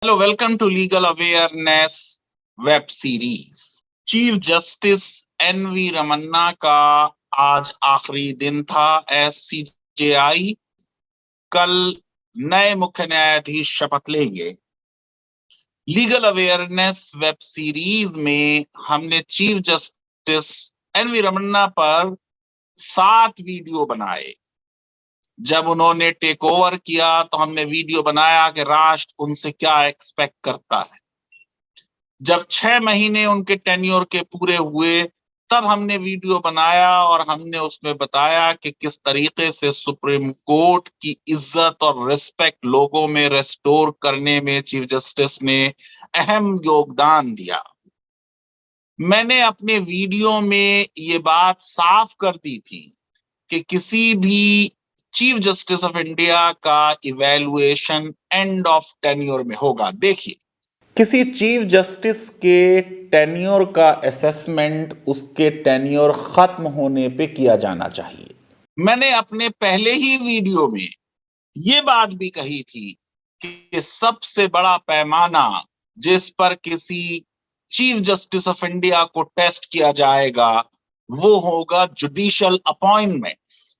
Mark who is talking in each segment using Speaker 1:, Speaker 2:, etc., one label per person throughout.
Speaker 1: Hello, welcome to legal awareness web series. Chief justice NV Ramana का आज आखिरी दिन था एज सीजेआई। कल नए मुख्य न्यायाधीश शपथ लेंगे। लीगल अवेयरनेस वेब सीरीज में हमने चीफ जस्टिस एनवी रमन्ना पर 7 वीडियो बनाए। जब उन्होंने टेक ओवर किया तो हमने वीडियो बनाया कि राष्ट्र उनसे क्या एक्सपेक्ट करता है। जब 6 महीने उनके टेन्योर के पूरे हुए तब हमने वीडियो बनाया और हमने उसमें बताया कि किस तरीके से सुप्रीम कोर्ट की इज्जत और रिस्पेक्ट लोगों में रेस्टोर करने में चीफ जस्टिस ने अहम योगदान दिया। मैंने अपने वीडियो में ये बात साफ कर दी थी कि किसी भी चीफ जस्टिस ऑफ इंडिया का इवैल्यूएशन एंड ऑफ टेन्योर में होगा। देखिए,
Speaker 2: किसी चीफ जस्टिस के टेन्योर का असेसमेंट उसके टेन्योर खत्म होने पे किया जाना चाहिए।
Speaker 1: मैंने अपने पहले ही वीडियो में ये बात भी कही थी कि सबसे बड़ा पैमाना जिस पर किसी चीफ जस्टिस ऑफ इंडिया को टेस्ट किया जाएगा वो होगा जुडिशियल अपॉइंटमेंट्स।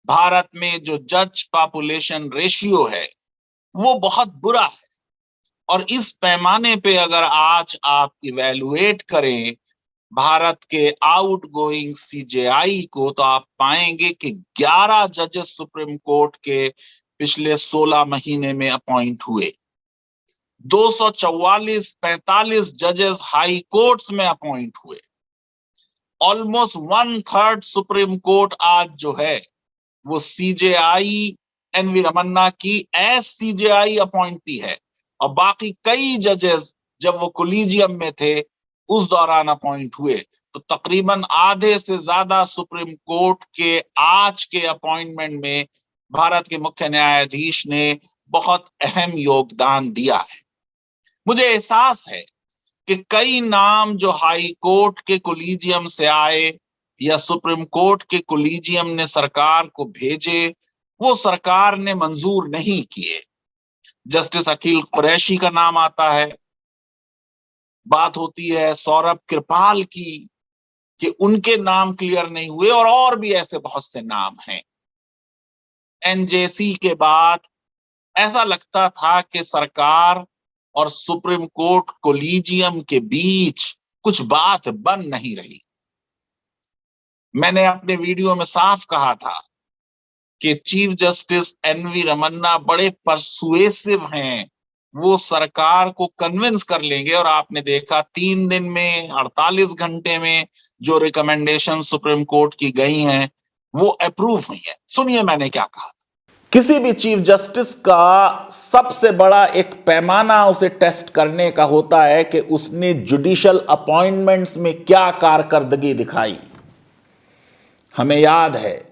Speaker 1: भारत में जो जज पॉपुलेशन रेशियो है वो बहुत बुरा है और इस पैमाने पे अगर आज आप इवैल्यूएट करें भारत के आउटगोइंग सीजेआई को तो आप पाएंगे कि 11 जजेस सुप्रीम कोर्ट के पिछले 16 महीने में अपॉइंट हुए। 244-45 जजेस हाई कोर्ट्स में अपॉइंट हुए। ऑलमोस्ट 1/3 सुप्रीम कोर्ट आज जो है वो सीजेआई एनवी रमन्ना की एज सीजेआई अपॉइंटी है और बाकी कई जजेस जब वो कोलिजियम में थे उस दौरान अपॉइंट हुए। तो तकरीबन आधे से ज्यादा सुप्रीम कोर्ट के आज के अपॉइंटमेंट में भारत के मुख्य न्यायाधीश ने बहुत अहम योगदान दिया है। मुझे एहसास है कि कई नाम जो हाई कोर्ट के कोलिजियम से आए या सुप्रीम कोर्ट के कोलिजियम ने सरकार को भेजे वो सरकार ने मंजूर नहीं किए। जस्टिस अकील कुरैशी का नाम आता है, बात होती है सौरभ कृपाल की कि उनके नाम क्लियर नहीं हुए और भी ऐसे बहुत से नाम हैं। एनजेसी के बाद ऐसा लगता था कि सरकार और सुप्रीम कोर्ट कोलिजियम के बीच कुछ बात बन नहीं रही। मैंने अपने वीडियो में साफ कहा था कि चीफ जस्टिस एनवी रमन्ना बड़े परसुएसिव हैं, वो सरकार को कन्विंस कर लेंगे और आपने देखा 3 दिन में 48 घंटे में जो रिकमेंडेशन सुप्रीम कोर्ट की गई हैं वो अप्रूव हुई है। सुनिए मैंने क्या कहा।
Speaker 2: किसी भी चीफ जस्टिस का सबसे बड़ा एक पैमाना उसे टेस्ट करने का होता है कि उसने जुडिशियल अपॉइंटमेंट्स में क्या कारकर्दगी दिखाई। हमें याद है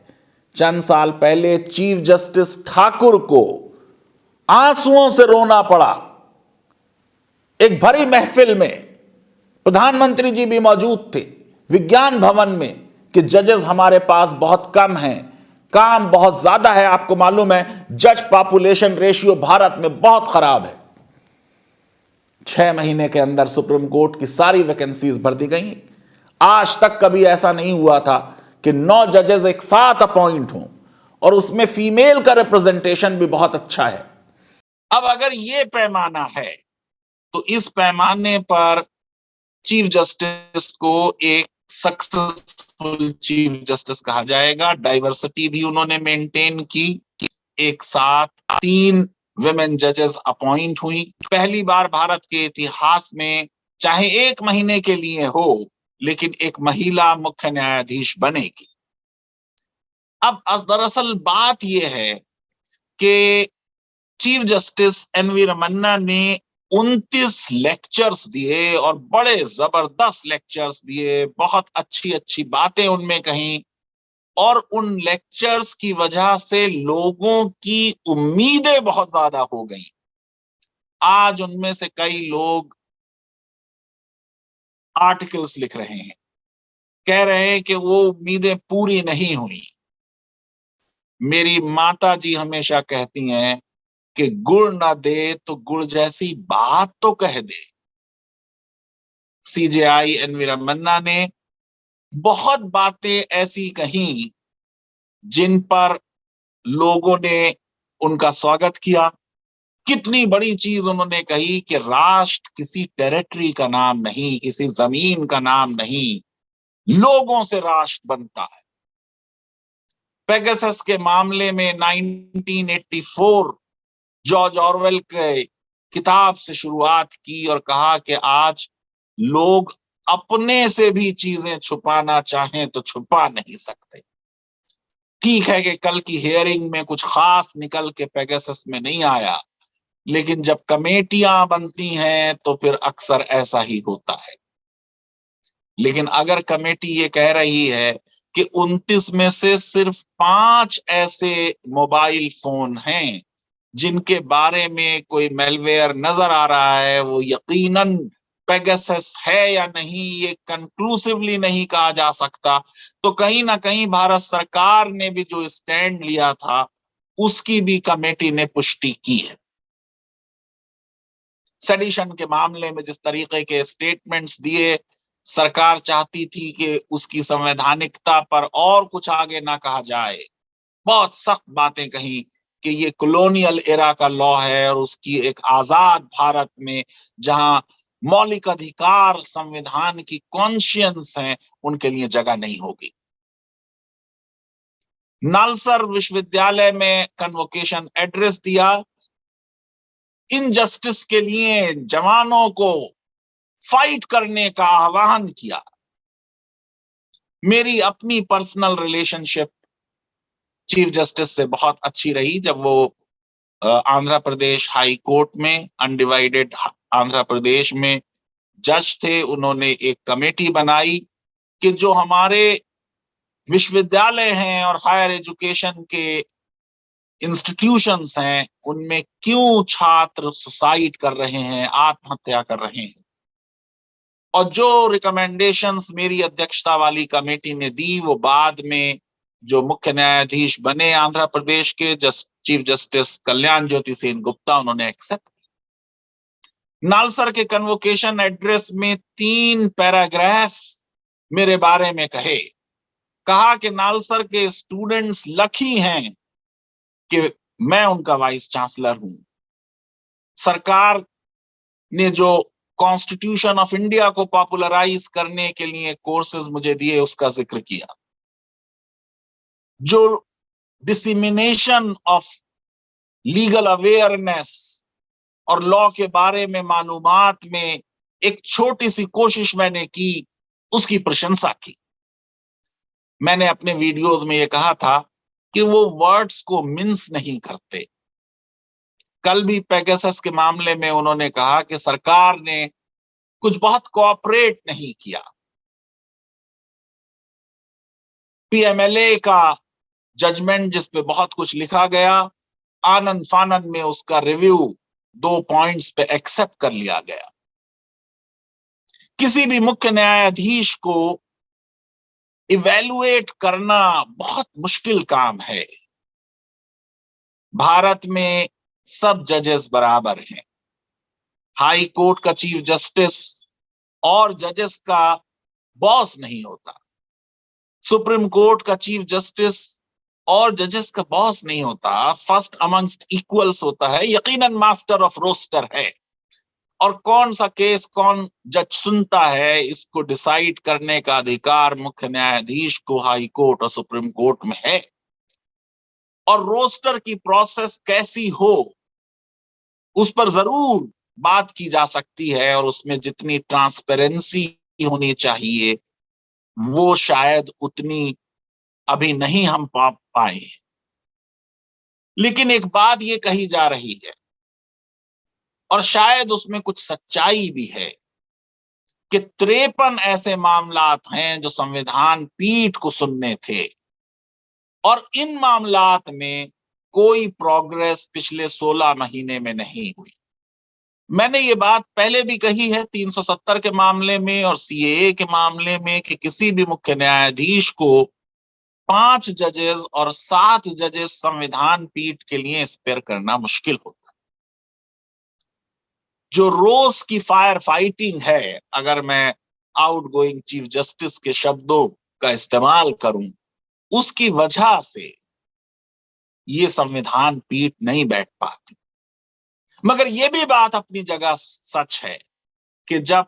Speaker 2: चंद साल पहले चीफ जस्टिस ठाकुर को आंसुओं से रोना पड़ा एक भरी महफिल में। प्रधानमंत्री जी भी मौजूद थे विज्ञान भवन में कि जजेस हमारे पास बहुत कम हैं, काम बहुत ज्यादा है। आपको मालूम है जज पॉपुलेशन रेशियो भारत में बहुत खराब है। 6 महीने के अंदर सुप्रीम कोर्ट की सारी वैकेंसीज भर दी गई। आज तक कभी ऐसा नहीं हुआ था कि 9 जजेस एक साथ अपॉइंट हों और उसमें फीमेल का रिप्रेजेंटेशन भी बहुत अच्छा है।
Speaker 1: अब अगर ये पैमाना है तो इस पैमाने पर चीफ जस्टिस को एक सक्सेसफुल चीफ जस्टिस कहा जाएगा। डाइवर्सिटी भी उन्होंने मेंटेन की। एक साथ 3 विमेन जजेस अपॉइंट हुई। पहली बार भारत के इतिहास में चाहे 1 महीने के लिए हो लेकिन एक महिला मुख्य न्यायाधीश बनेगी। अब दरअसल बात यह है कि चीफ जस्टिस एनवी रमन्ना ने 29 लेक्चर्स दिए और बड़े जबरदस्त लेक्चर्स दिए, बहुत अच्छी अच्छी बातें उनमें कही और उन लेक्चर्स की वजह से लोगों की उम्मीदें बहुत ज्यादा हो गई। आज उनमें से कई लोग आर्टिकल्स लिख रहे हैं, कह रहे हैं कि वो उम्मीदें पूरी नहीं हुई। मेरी माता जी हमेशा कहती हैं कि गुड़ ना दे तो गुड़ जैसी बात तो कह दे। सीजेआई एनवी रमन्ना ने बहुत बातें ऐसी कही जिन पर लोगों ने उनका स्वागत किया। कितनी बड़ी चीज उन्होंने कही कि राष्ट्र किसी टेरिटरी का नाम नहीं, किसी जमीन का नाम नहीं, लोगों से राष्ट्र बनता है। पेगासस के मामले में 1984 जॉर्ज ऑरवेल के किताब से शुरुआत की और कहा कि आज लोग अपने से भी चीजें छुपाना चाहें तो छुपा नहीं सकते। ठीक है कि कल की हियरिंग में कुछ खास निकल के पेगासस में नहीं आया, लेकिन जब कमेटियां बनती हैं तो फिर अक्सर ऐसा ही होता है। लेकिन अगर कमेटी ये कह रही है कि 29 में से सिर्फ 5 ऐसे मोबाइल फोन हैं जिनके बारे में कोई मेलवेयर नजर आ रहा है, वो यकीनन पेगासस है या नहीं ये कंक्लूसिवली नहीं कहा जा सकता, तो कहीं ना कहीं भारत सरकार ने भी जो स्टैंड लिया था उसकी भी कमेटी ने पुष्टि की है। सेडिशन के मामले में जिस तरीके के स्टेटमेंट्स दिए, सरकार चाहती थी कि उसकी संवैधानिकता पर और कुछ आगे ना कहा जाए। बहुत सख्त बातें कही कि ये कॉलोनियल एरा का लॉ है और उसकी एक आजाद भारत में जहां मौलिक अधिकार संविधान की कॉन्शियंस है उनके लिए जगह नहीं होगी। नालसर विश्वविद्यालय में कन्वोकेशन एड्रेस दिया, इनजस्टिस के लिए जवानों को फाइट करने का आह्वान किया। मेरी अपनी पर्सनल रिलेशनशिप चीफ जस्टिस से बहुत अच्छी रही। जब वो आंध्र प्रदेश हाई कोर्ट में अनडिवाइडेड आंध्र प्रदेश में जज थे, उन्होंने एक कमेटी बनाई कि जो हमारे विश्वविद्यालय हैं और हायर एजुकेशन के इंस्टीट्यूशंस हैं उनमें क्यों छात्र सुसाइड कर रहे हैं, आत्महत्या कर रहे हैं। और जो रिकमेंडेशंस मेरी अध्यक्षता वाली कमेटी ने दी वो बाद में जो मुख्य न्यायाधीश बने आंध्र प्रदेश के चीफ जस्टिस कल्याण ज्योति सेन गुप्ता, उन्होंने एक्सेप्ट। नालसर के कन्वोकेशन एड्रेस में 3 पैराग्राफ मेरे बारे में कहा कि नालसर के स्टूडेंट्स लकी हैं कि मैं उनका वाइस चांसलर हूं। सरकार ने जो कॉन्स्टिट्यूशन ऑफ इंडिया को पॉपुलराइज करने के लिए कोर्सेज मुझे दिए उसका जिक्र किया। जो डिसिमिनेशन ऑफ लीगल अवेयरनेस और लॉ के बारे में मालूमात में एक छोटी सी कोशिश मैंने की, उसकी प्रशंसा की। मैंने अपने वीडियोस में यह कहा था कि वो वर्ड्स को मिन्स नहीं करते। कल भी पेगासस के मामले में उन्होंने कहा कि सरकार ने कुछ बहुत कोऑपरेट नहीं किया। पीएमएलए का जजमेंट जिस पे बहुत कुछ लिखा गया, आनंद फानंद में उसका रिव्यू 2 पॉइंट्स पे एक्सेप्ट कर लिया गया। किसी भी मुख्य न्यायाधीश को इवैल्यूएट करना बहुत मुश्किल काम है। भारत में सब जजेस बराबर हैं। हाई कोर्ट का चीफ जस्टिस और जजेस का बॉस नहीं होता। सुप्रीम कोर्ट का चीफ जस्टिस और जजेस का बॉस नहीं होता, फर्स्ट अमंगस्ट इक्वल्स होता है, यकीनन मास्टर ऑफ रोस्टर है। और कौन सा केस कौन जज सुनता है इसको डिसाइड करने का अधिकार मुख्य न्यायाधीश को हाई कोर्ट और सुप्रीम कोर्ट में है। और रोस्टर की प्रोसेस कैसी हो उस पर जरूर बात की जा सकती है और उसमें जितनी ट्रांसपेरेंसी होनी चाहिए वो शायद उतनी अभी नहीं हम पाए। लेकिन एक बात ये कही जा रही है और शायद उसमें कुछ सच्चाई भी है कि 53 ऐसे मामलात हैं जो संविधान पीठ को सुनने थे और इन मामलात में कोई प्रोग्रेस पिछले 16 महीने में नहीं हुई। मैंने ये बात पहले भी कही है 370 के मामले में और सीएए के मामले में कि किसी भी मुख्य न्यायाधीश को 5 जजेस और 7 जजेस संविधान पीठ के लिए स्पेयर करना मुश्किल होता है। जो रोज की फायर फाइटिंग है, अगर मैं आउटगोइंग चीफ जस्टिस के शब्दों का इस्तेमाल करूं, उसकी वजह से ये संविधान पीठ नहीं बैठ पाती। मगर ये भी बात अपनी जगह सच है कि जब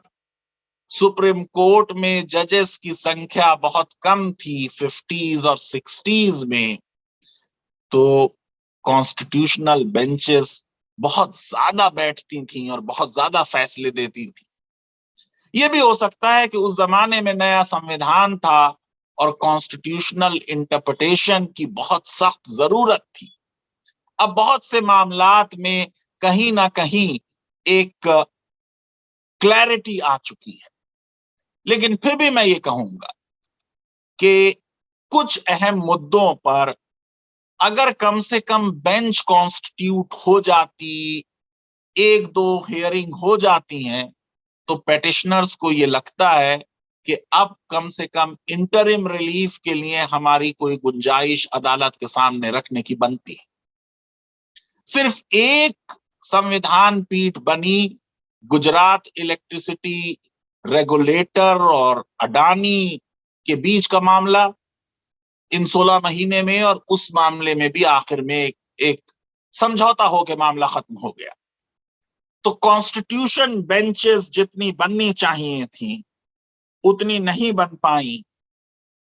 Speaker 1: सुप्रीम कोर्ट में जजेस की संख्या बहुत कम थी 50s और 60s में, तो कॉन्स्टिट्यूशनल बेंचेस बहुत ज्यादा बैठती थी और बहुत ज्यादा फैसले देती थी। यह भी हो सकता है कि उस जमाने में नया संविधान था और कॉन्स्टिट्यूशनल इंटरप्रिटेशन की बहुत सख्त जरूरत थी। अब बहुत से मामलात में कहीं ना कहीं एक क्लैरिटी आ चुकी है, लेकिन फिर भी मैं ये कहूंगा कि कुछ अहम मुद्दों पर अगर कम से कम बेंच कॉन्स्टिट्यूट हो जाती, एक दो हियरिंग हो जाती हैं, तो पेटिशनर्स को ये लगता है कि अब कम से कम इंटरिम रिलीफ के लिए हमारी कोई गुंजाइश अदालत के सामने रखने की बनती है। सिर्फ एक संविधान पीठ बनी, गुजरात इलेक्ट्रिसिटी रेगुलेटर और अडानी के बीच का मामला इन 16 महीने में, और उस मामले में भी आखिर में एक समझौता होकर मामला खत्म हो गया। तो कॉन्स्टिट्यूशन बेंचेस जितनी बननी चाहिए थी उतनी नहीं बन पाई।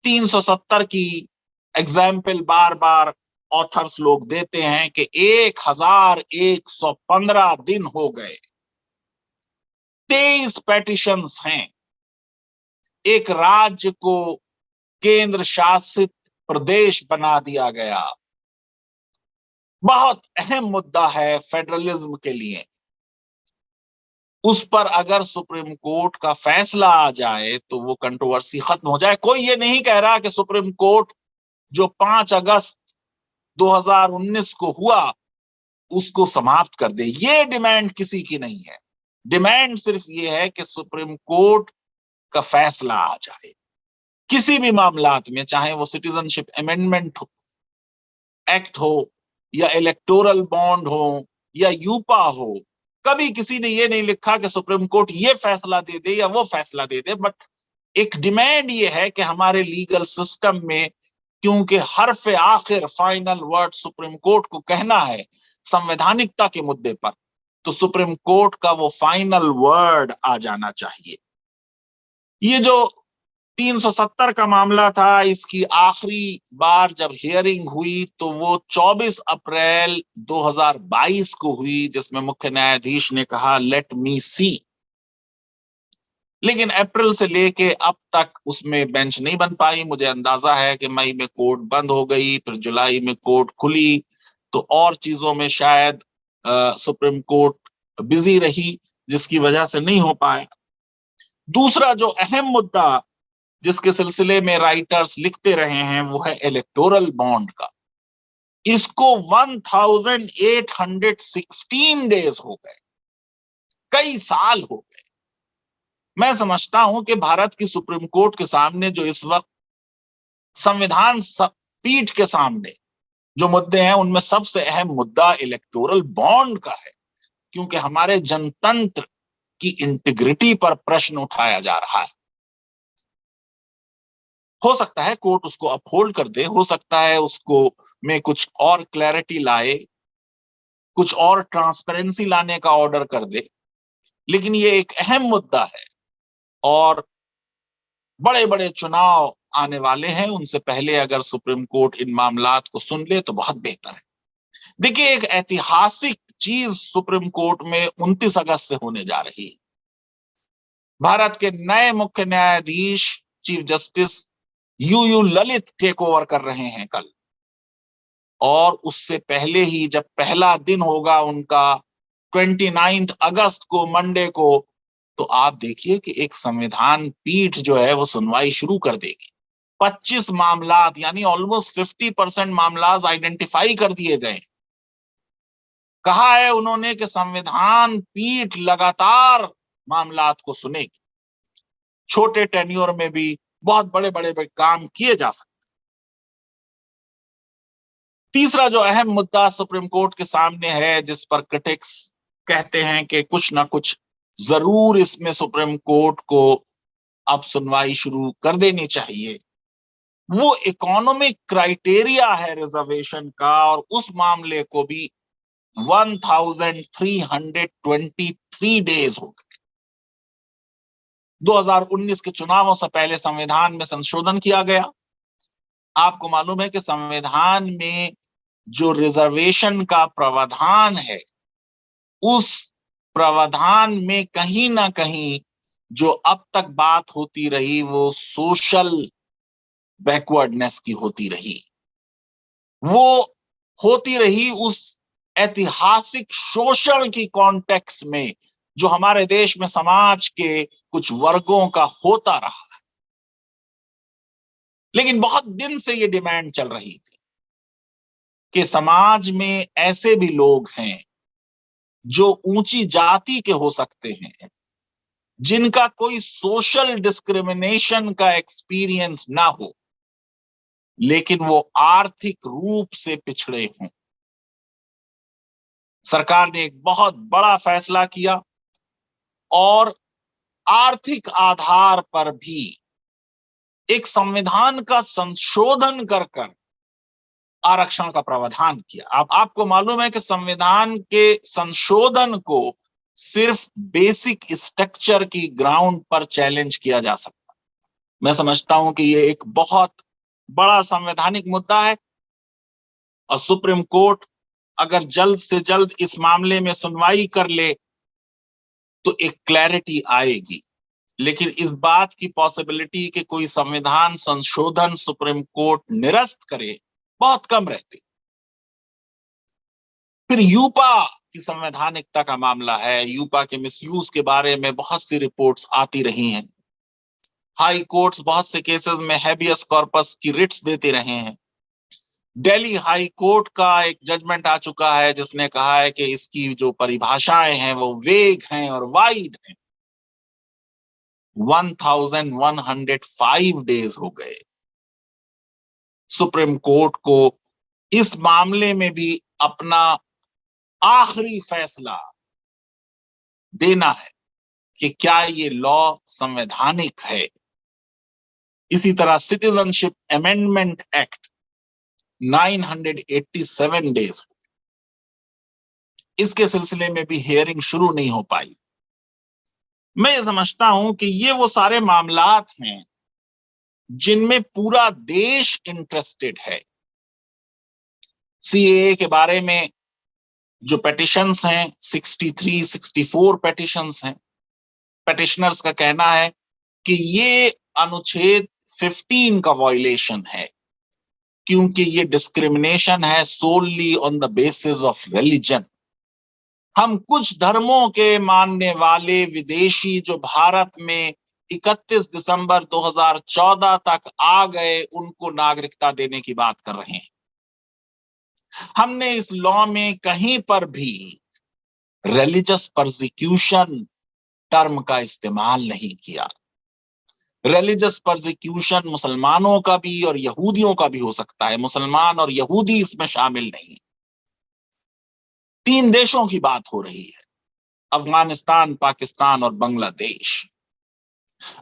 Speaker 1: 370 की एग्जाम्पल बार बार ऑथर्स लोग देते हैं कि 1115 दिन हो गए, 23 पेटिशंस हैं। एक राज्य को केंद्र शासित प्रदेश बना दिया गया। बहुत अहम मुद्दा है फेडरलिज्म के लिए। उस पर अगर सुप्रीम कोर्ट का फैसला आ जाए तो वो कंट्रोवर्सी खत्म हो जाए। कोई ये नहीं कह रहा कि सुप्रीम कोर्ट जो 5 अगस्त 2019 को हुआ उसको समाप्त कर दे, ये डिमांड किसी की नहीं है। डिमांड सिर्फ ये है कि सुप्रीम कोर्ट का फैसला आ जाए किसी भी मामलात में, चाहे वो सिटीजनशिप अमेंडमेंट एक्ट हो या इलेक्टोरल बॉन्ड हो या यूपा हो। कभी किसी ने ये नहीं लिखा कि सुप्रीम कोर्ट ये फैसला दे दे या वो फैसला दे दे, बट एक डिमांड ये है कि हमारे लीगल सिस्टम में, क्योंकि हर्फ आखिर फाइनल वर्ड सुप्रीम कोर्ट को कहना है संवैधानिकता के मुद्दे पर, तो सुप्रीम कोर्ट का वो फाइनल वर्ड आ जाना चाहिए। ये जो 370 का मामला था, इसकी आखिरी बार जब हियरिंग हुई तो वो 24 अप्रैल 2022 को हुई, जिसमें मुख्य न्यायाधीश ने कहा लेट मी सी। लेकिन अप्रैल से लेके अब तक उसमें बेंच नहीं बन पाई। मुझे अंदाजा है कि मई में कोर्ट बंद हो गई, फिर जुलाई में कोर्ट खुली, तो और चीजों में शायद सुप्रीम कोर्ट बिजी रही, जिसकी वजह से नहीं हो पाया। दूसरा जो अहम मुद्दा जिसके सिलसिले में राइटर्स लिखते रहे हैं वो है इलेक्टोरल बॉन्ड का। इसको 1816 डेज हो गए, कई साल हो गए। मैं समझता हूं कि भारत की सुप्रीम कोर्ट के सामने जो इस वक्त संविधान पीठ के सामने जो मुद्दे हैं उनमें सबसे अहम मुद्दा इलेक्टोरल बॉन्ड का है, क्योंकि हमारे जनतंत्र की इंटीग्रिटी पर प्रश्न उठाया जा रहा है। हो सकता है कोर्ट उसको अपहोल्ड कर दे, हो सकता है उसको में कुछ और क्लैरिटी लाए, कुछ और ट्रांसपेरेंसी लाने का ऑर्डर कर दे, लेकिन ये एक अहम मुद्दा है और बड़े बड़े चुनाव आने वाले हैं। उनसे पहले अगर सुप्रीम कोर्ट इन मामलात को सुन ले तो बहुत बेहतर है। देखिए, एक ऐतिहासिक चीज सुप्रीम कोर्ट में 29 अगस्त से होने जा रही है। भारत के नए मुख्य न्यायाधीश chief justice U Lalit take over कर रहे हैं कल, और उससे पहले ही जब पहला दिन होगा उनका 29 अगस्त को, मंडे को, तो आप देखिए कि एक संविधान पीठ जो है वो सुनवाई शुरू कर देगी। 25 मामलात यानी ऑलमोस्ट 50% मामलात आइडेंटिफाई कर दिए गए। कहा है उन्होंने कि संविधान पीठ लगातार मामलात को सुनेगी। छोटे टेन्योर में भी बहुत बड़े बड़े काम किए जा सकते। तीसरा जो अहम मुद्दा सुप्रीम कोर्ट के सामने है, जिस पर क्रिटिक्स कहते हैं कि कुछ ना कुछ जरूर इसमें सुप्रीम कोर्ट को अब सुनवाई शुरू कर देनी चाहिए। वो इकोनॉमिक क्राइटेरिया है रिजर्वेशन का, और उस मामले को भी 1323 डेज हो गए। 2019 के चुनावों से पहले संविधान में संशोधन किया गया। आपको मालूम है कि संविधान में जो रिजर्वेशन का प्रावधान है, उस प्रावधान में कहीं ना कहीं जो अब तक बात होती रही वो सोशल बैकवर्डनेस की होती रही, वो होती रही उस ऐतिहासिक शोषण की कॉन्टेक्स्ट में जो हमारे देश में समाज के कुछ वर्गों का होता रहा। लेकिन बहुत दिन से ये डिमांड चल रही थी कि समाज में ऐसे भी लोग हैं जो ऊंची जाति के हो सकते हैं, जिनका कोई सोशल डिस्क्रिमिनेशन का एक्सपीरियंस ना हो, लेकिन वो आर्थिक रूप से पिछड़े हों। सरकार ने एक बहुत बड़ा फैसला किया और आर्थिक आधार पर भी एक संविधान का संशोधन कर कर आरक्षण का प्रावधान किया। अब आपको मालूम है कि संविधान के संशोधन को सिर्फ बेसिक स्ट्रक्चर की ग्राउंड पर चैलेंज किया जा सकता। मैं समझता हूं कि यह एक बहुत बड़ा संवैधानिक मुद्दा है और सुप्रीम कोर्ट अगर जल्द से जल्द इस मामले में सुनवाई कर ले तो एक क्लैरिटी आएगी। लेकिन इस बात की पॉसिबिलिटी कि कोई संविधान संशोधन सुप्रीम कोर्ट निरस्त करे बहुत कम रहती। फिर यूपा की संवैधानिकता का मामला है। यूपा के मिसयूज के बारे में बहुत सी रिपोर्ट्स आती रही हैं। हाई कोर्ट्स बहुत से केसेस में हैबियस कॉर्पस की रिट्स देते रहे हैं। दिल्ली हाई कोर्ट का एक जजमेंट आ चुका है जिसने कहा है कि इसकी जो परिभाषाएं हैं वो वेग हैं और वाइड हैं। 1105 डेज हो गए। सुप्रीम कोर्ट को इस मामले में भी अपना आखिरी फैसला देना है कि क्या ये लॉ संवैधानिक है। इसी तरह सिटीजनशिप अमेंडमेंट एक्ट 987 डेज, इसके सिलसिले में भी हियरिंग शुरू नहीं हो पाई। मैं ये समझता हूं कि ये वो सारे मामलात हैं जिनमें पूरा देश इंटरेस्टेड है। सीएए के बारे में जो पेटिशंस हैं 63-64 पेटिशंस हैं। पेटिशनर्स का कहना है कि ये अनुच्छेद 15 का वायलेशन है क्योंकि ये डिस्क्रिमिनेशन है solely on the basis of religion. हम कुछ धर्मों के मानने वाले विदेशी जो भारत में 31 दिसंबर 2014 तक आ गए उनको नागरिकता देने की बात कर रहे हैं। हमने इस लॉ में कहीं पर भी रिलीजियस परसिक्यूशन टर्म का इस्तेमाल नहीं किया। रिलीजियस परसिक्यूशन मुसलमानों का भी और यहूदियों का भी हो सकता है। मुसलमान और यहूदी इसमें शामिल नहीं। 3 देशों की बात हो रही है, अफगानिस्तान, पाकिस्तान और बांग्लादेश।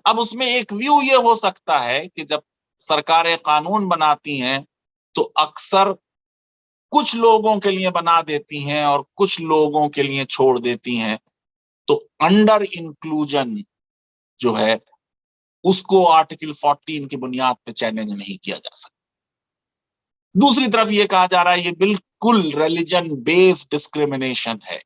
Speaker 1: अब उसमें एक व्यू ये हो सकता है कि जब सरकारें कानून बनाती हैं तो अक्सर कुछ लोगों के लिए बना देती हैं और कुछ लोगों के लिए छोड़ देती हैं, तो अंडर इंक्लूजन जो है उसको आर्टिकल 14 की बुनियाद पर चैलेंज नहीं किया जा सकता। दूसरी तरफ ये कहा जा रहा है ये बिल्कुल रिलीजन बेस्ड डिस्क्रिमिनेशन है।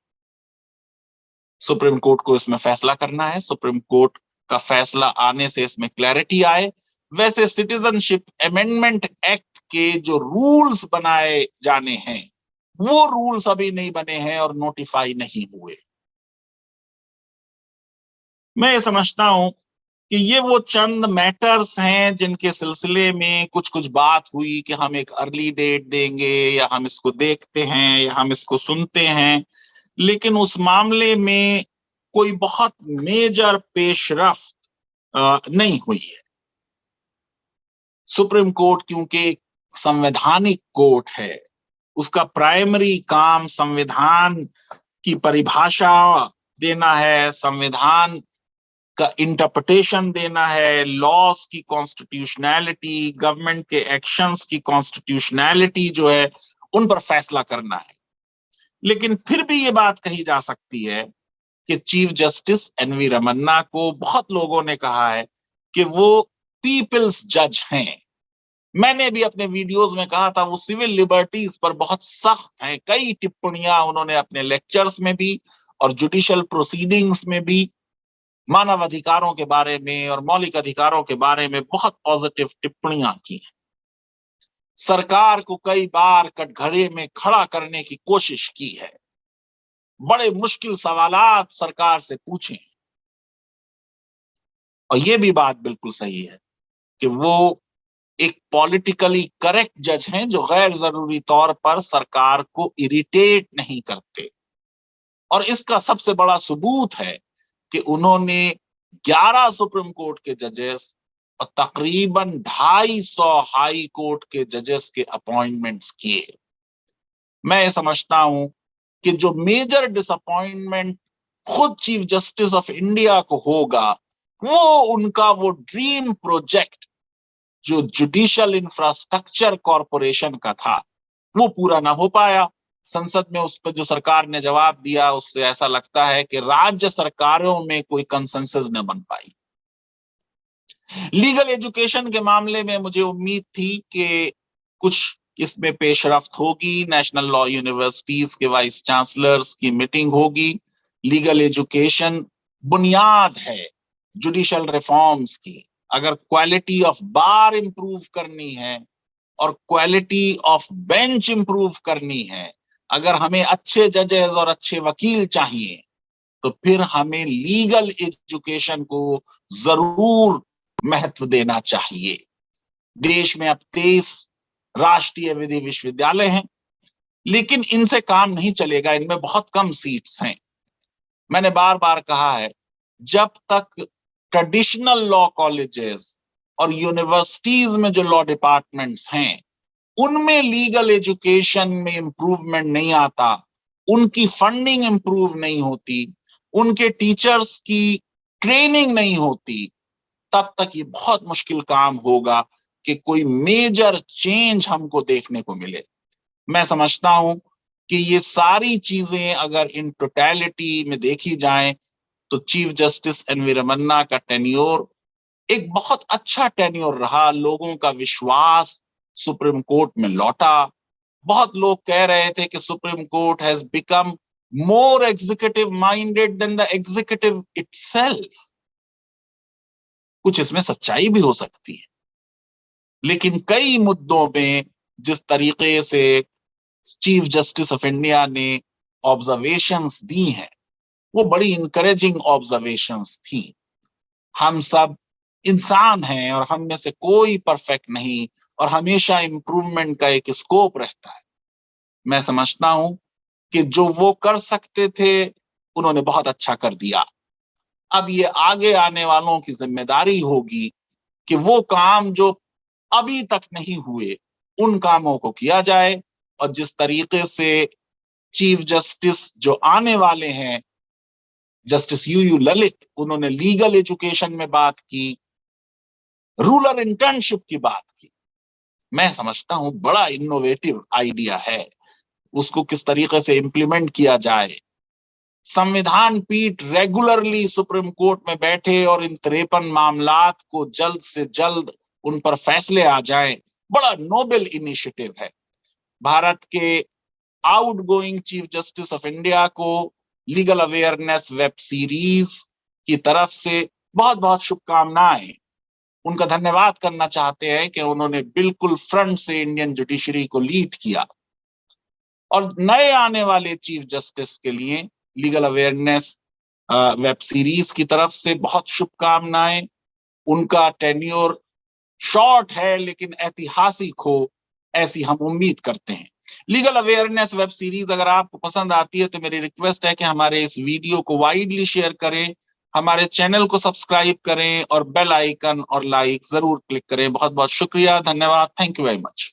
Speaker 1: सुप्रीम कोर्ट को इसमें फैसला करना है। सुप्रीम कोर्ट का फैसला आने से इसमें क्लैरिटी आए। वैसे सिटीजनशिप अमेंडमेंट एक्ट के जो रूल्स बनाए जाने हैं वो रूल्स अभी नहीं बने हैं और नोटिफाई नहीं हुए। मैं ये समझता हूं कि ये वो चंद मैटर्स हैं जिनके सिलसिले में कुछ कुछ बात हुई कि हम एक अर्ली डेट देंगे या हम इसको देखते हैं या हम इसको सुनते हैं, लेकिन उस मामले में कोई बहुत मेजर पेशरफ्त नहीं हुई है। सुप्रीम कोर्ट क्योंकि संवैधानिक कोर्ट है, उसका प्राइमरी काम संविधान की परिभाषा देना है, संविधान का इंटरप्रिटेशन देना है, लॉस की कॉन्स्टिट्यूशनैलिटी, गवर्नमेंट के एक्शंस की कॉन्स्टिट्यूशनैलिटी जो है उन पर फैसला करना है। लेकिन फिर भी ये बात कही जा सकती है कि चीफ जस्टिस एनवी रमन्ना को बहुत लोगों ने कहा है कि वो पीपल्स जज हैं। मैंने भी अपने वीडियोस में कहा था वो सिविल लिबर्टीज पर बहुत सख्त हैं। कई टिप्पणियां उन्होंने अपने लेक्चर्स में भी और जुडिशियल प्रोसीडिंग्स में भी मानव अधिकारों के बारे में और मौलिक अधिकारों के बारे में बहुत पॉजिटिव टिप्पणियां की हैं। सरकार को कई बार कटघरे में खड़ा करने की कोशिश की है, बड़े मुश्किल सवालात सरकार से पूछे, और यह भी बात बिल्कुल सही है कि वो एक पॉलिटिकली करेक्ट जज हैं जो गैर जरूरी तौर पर सरकार को इरिटेट नहीं करते। और इसका सबसे बड़ा सबूत है कि उन्होंने 11 सुप्रीम कोर्ट के जजेस और तकरीबन 250 हाई कोर्ट के जजेस के अपॉइंटमेंट्स किए। मैं ये समझता हूं कि जो मेजर डिसअपॉइंटमेंट खुद चीफ जस्टिस ऑफ इंडिया को होगा वो उनका वो ड्रीम प्रोजेक्ट जो जुडिशियल इंफ्रास्ट्रक्चर कॉरपोरेशन का था वो पूरा ना हो पाया। संसद में उस पर जो सरकार ने जवाब दिया उससे ऐसा लगता है कि राज्य सरकारों में कोई कंसेंसस न बन पाई। लीगल एजुकेशन के मामले में मुझे उम्मीद थी कि कुछ इसमें पेशरफ्त होगी, नेशनल लॉ यूनिवर्सिटीज के वाइस चांसलर्स की मीटिंग होगी। लीगल एजुकेशन बुनियाद है जुडिशियल रिफॉर्म्स की। अगर क्वालिटी ऑफ बार इंप्रूव करनी है और क्वालिटी ऑफ बेंच इंप्रूव करनी है, अगर हमें अच्छे जजेस और अच्छे वकील चाहिए तो फिर हमें लीगल एजुकेशन को जरूर महत्व देना चाहिए। देश में अब 23 राष्ट्रीय विधि विश्वविद्यालय हैं, लेकिन इनसे काम नहीं चलेगा, इनमें बहुत कम सीट्स हैं। मैंने बार बार कहा है, जब तक ट्रेडिशनल लॉ कॉलेजेस और यूनिवर्सिटीज में जो लॉ डिपार्टमेंट्स हैं उनमें लीगल एजुकेशन में इंप्रूवमेंट नहीं आता, उनकी फंडिंग इंप्रूव नहीं होती, उनके टीचर्स की ट्रेनिंग नहीं होती, तब तक ये बहुत मुश्किल काम होगा कि कोई मेजर चेंज हमको देखने को मिले। मैं समझता हूं कि ये सारी चीजें अगर इन टोटलिटी में देखी जाएं तो चीफ जस्टिस एनवी रमन्ना का टेन्योर एक बहुत अच्छा टेन्योर रहा। लोगों का विश्वास सुप्रीम कोर्ट में लौटा। बहुत लोग कह रहे थे कि supreme court has become more executive minded than the executive itself. कुछ इसमें सच्चाई भी हो सकती है, लेकिन कई मुद्दों में जिस तरीके से चीफ जस्टिस ऑफ इंडिया ने ऑब्जर्वेशंस दी हैं वो बड़ी इंकरेजिंग ऑब्जर्वेशंस थी। हम सब इंसान हैं और हम में से कोई परफेक्ट नहीं और हमेशा इंप्रूवमेंट का एक स्कोप रहता है। मैं समझता हूं कि जो वो कर सकते थे उन्होंने बहुत अच्छा कर दिया। अब ये आगे आने वालों की जिम्मेदारी होगी कि वो काम जो अभी तक नहीं हुए उन कामों को किया जाए। और जिस तरीके से चीफ जस्टिस जो आने वाले हैं, जस्टिस यू ललित, उन्होंने लीगल एजुकेशन में बात की, रूरल इंटर्नशिप की बात की, मैं समझता हूं बड़ा इनोवेटिव आइडिया है। उसको किस तरीके से इंप्लीमेंट किया जाए, संविधान पीठ रेगुलरली सुप्रीम कोर्ट में बैठे और इन 53 मामलात को जल्द से जल्द उन पर फैसले आ जाएं, बड़ा नोबेल इनिशिएटिव है। भारत के outgoing chief justice of India को लीगल अवेयरनेस वेब सीरीज की तरफ से बहुत बहुत शुभकामनाएं। उनका धन्यवाद करना चाहते हैं कि उन्होंने बिल्कुल फ्रंट से इंडियन जुडिशरी को लीड किया। और नए आने वाले चीफ जस्टिस के लिए लीगल अवेयरनेस वेब सीरीज की तरफ से बहुत शुभकामनाएं। उनका टेन्योर शॉर्ट है लेकिन ऐतिहासिक हो, ऐसी हम उम्मीद करते हैं। लीगल अवेयरनेस वेब सीरीज अगर आपको पसंद आती है तो मेरी रिक्वेस्ट है कि हमारे इस वीडियो को वाइडली शेयर करें, हमारे चैनल को सब्सक्राइब करें और बेल आइकन और लाइक जरूर क्लिक करें। बहुत बहुत शुक्रिया, धन्यवाद, थैंक यू वेरी मच।